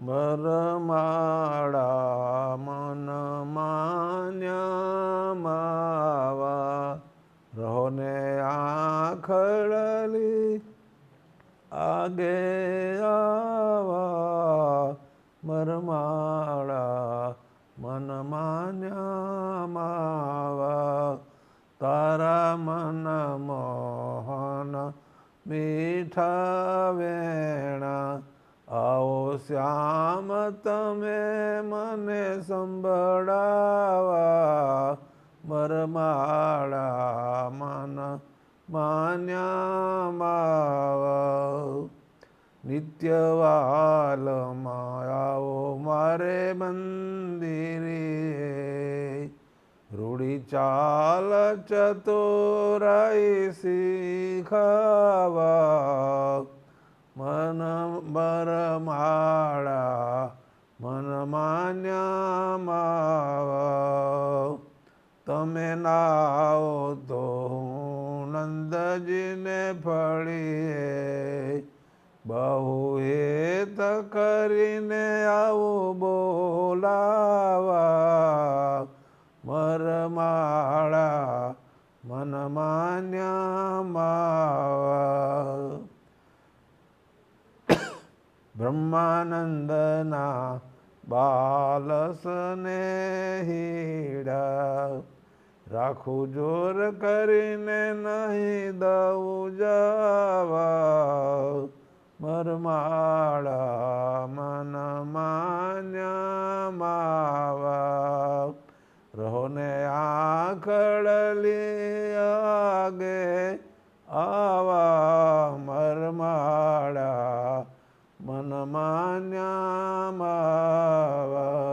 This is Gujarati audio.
વરમાળા મન માન્યા માવા રહો ને આખડલી આગે આવા વરમાળા મન માન્યા માવા તારા મન મોહન મીઠા વેણા આવો શ્યામ તમે મને સંભળાવા વરમાળા મન માન્યા માવા નિત્યવાલમાં આવો મારે મંદિરે રૂડી ચાલ ચતુરાઈ શીખાવા મન વરમાળા મન માન્યા માવા તમે નાઓ તો હું નંદજીને ફળીએ બહુ હેત કરીને આવું બોલાવા વરમાળા મન માન્યા માવા બ્રહ્માનંદના બાલ સ્નેહીડા રાખું જોર કરીને નહીં દઉં જવા વરમાળા મન માન્યા માવા રહો ને આખડલી આગે આવા વરમાળા મન માન્યા માવા